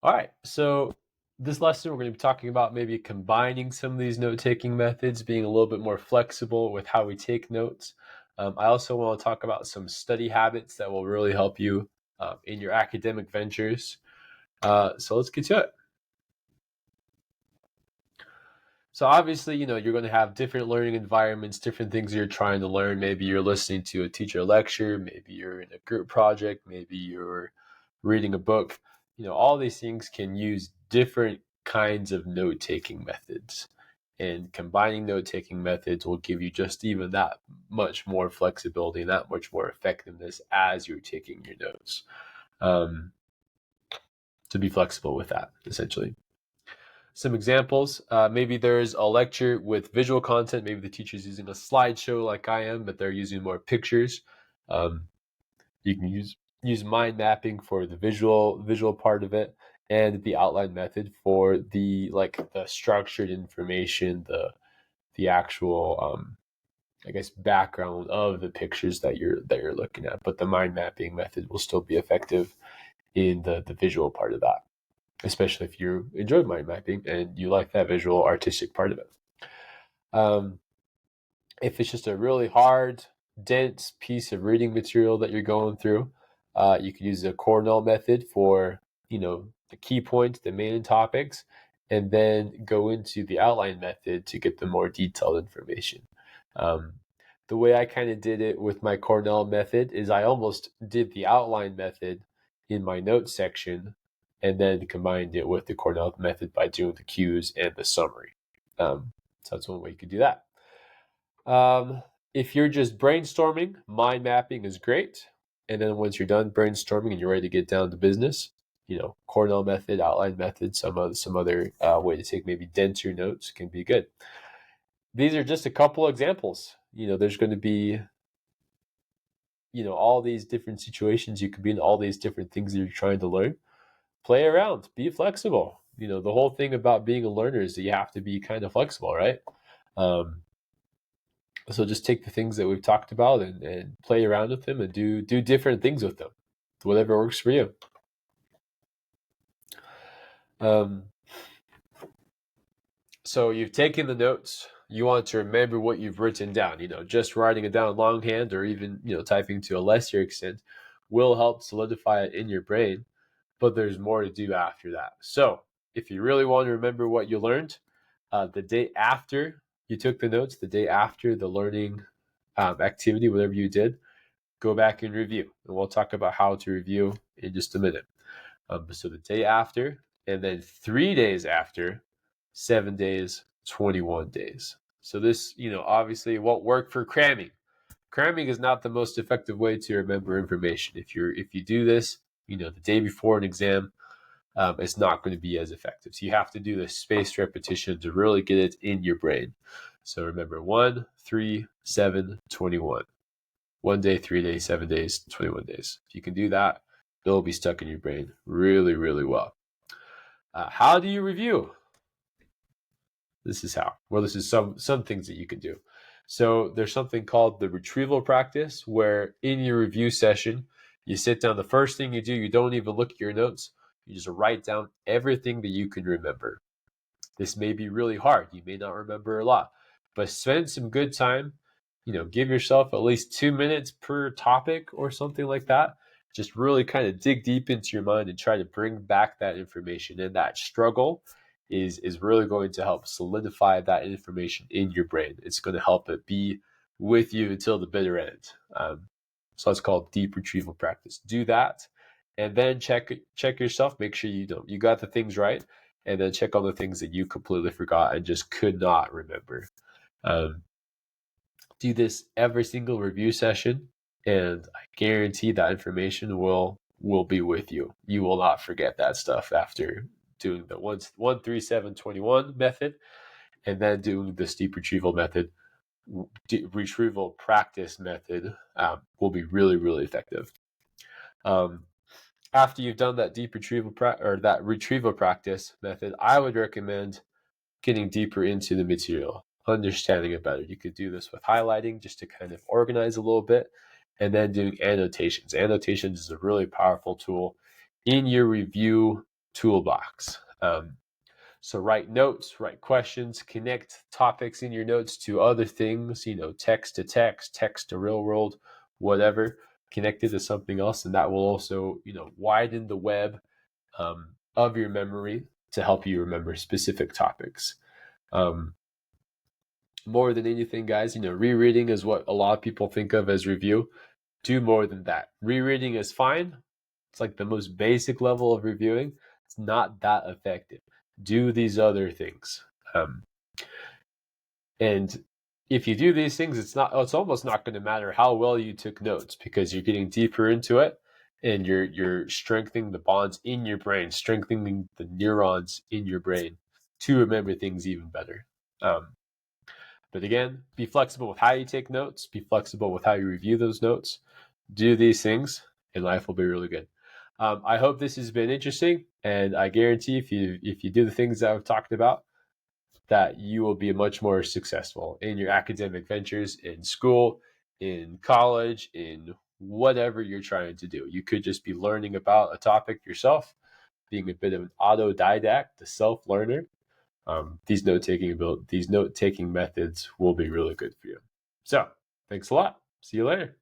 All right, so this lesson we're going to be talking about maybe combining some of these note-taking methods, being a little bit more flexible with how we take notes. I also want to talk about some study habits that will really help you in your academic ventures. So let's get to it. So obviously, you're going to have different learning environments, different things you're trying to learn. Maybe you're listening to a teacher lecture, maybe you're in a group project, maybe you're reading a book. All these things can use different kinds of note-taking methods. And combining note-taking methods will give you just even that much more flexibility and that much more effectiveness as you're taking your notes. To be flexible with that, essentially. Some examples, maybe there's a lecture with visual content. Maybe the teacher's using a slideshow like I am, but they're using more pictures. You can use mind mapping for the visual part of it, and the outline method for the structured information, the actual I guess background of the pictures that you're looking at. But the mind mapping method will still be effective in the visual part of that, especially if you enjoy mind mapping and you like that visual artistic part of it. If it's just a really hard, dense piece of reading material that you're going through, you can use the Cornell method for the key points, the main topics, and then go into the outline method to get the more detailed information. The way I kind of did it with my Cornell method is I almost did the outline method in my notes section and then combined it with the Cornell method by doing the cues and the summary. So that's one way you could do that. If you're just brainstorming, mind mapping is great. And then once you're done brainstorming and you're ready to get down to business, Cornell method, outline method, some other way to take maybe denser notes can be good. These are just a couple examples. There's going to be all these different situations you could be in, all these different things that you're trying to learn. Play around, be flexible. The whole thing about being a learner is that you have to be kind of flexible, right? So just take the things that we've talked about and play around with them and do different things with them, whatever works for you. So you've taken the notes. You want to remember what you've written down. Just writing it down longhand or even typing to a lesser extent will help solidify it in your brain. But there's more to do after that. So if you really want to remember what you learned, the day after you took the notes, the day after the learning activity, whatever you did, go back and review. And we'll talk about how to review in just a minute. So the day after, and then 3 days after, 7 days, 21 days. So this, obviously won't work for cramming. Cramming is not the most effective way to remember information. If you do this, the day before an exam, it's not going to be as effective. So you have to do the spaced repetition to really get it in your brain. So remember 1, 3, 7, 21. 1 day, 3 days, 7 days, 21 days. If you can do that, it'll be stuck in your brain really, really well. How do you review? This is how. Well, this is some things that you can do. So there's something called the retrieval practice, where in your review session, you sit down. The first thing you do, you don't even look at your notes. You just write down everything that you can remember. This may be really hard. You may not remember a lot, but spend some good time. Give yourself at least 2 minutes per topic or something like that. Just really kind of dig deep into your mind and try to bring back that information. And that struggle is really going to help solidify that information in your brain. It's going to help it be with you until the bitter end. So that's called deep retrieval practice. Do that, and then check yourself. Make sure you got the things right, and then check all the things that you completely forgot and just could not remember. Do this every single review session, and I guarantee that information will be with you. You will not forget that stuff after doing the 1, 3, 7, 21 method, and then doing the steep retrieval method. Retrieval practice method will be really, really effective. After you've done that deep retrieval that retrieval practice method, I would recommend getting deeper into the material, understanding it better. You could do this with highlighting just to kind of organize a little bit, and then doing annotations. Annotations is a really powerful tool in your review toolbox. So write notes, write questions, connect topics in your notes to other things, text to text, text to real world, whatever, connect it to something else. And that will also, widen the web of your memory to help you remember specific topics. More than anything, guys, rereading is what a lot of people think of as review. Do more than that. Rereading is fine. It's like the most basic level of reviewing. It's not that effective. Do these other things. And if you do these things, it's almost not going to matter how well you took notes, because you're getting deeper into it and you're strengthening the bonds in your brain, strengthening the neurons in your brain to remember things even better. But again, be flexible with how you take notes, be flexible with how you review those notes. Do these things and life will be really good. I hope this has been interesting, and I guarantee if you do the things that I've talked about, that you will be much more successful in your academic ventures, in school, in college, in whatever you're trying to do. You could just be learning about a topic yourself, being a bit of an autodidact, a self-learner. These note-taking methods will be really good for you. So, thanks a lot. See you later.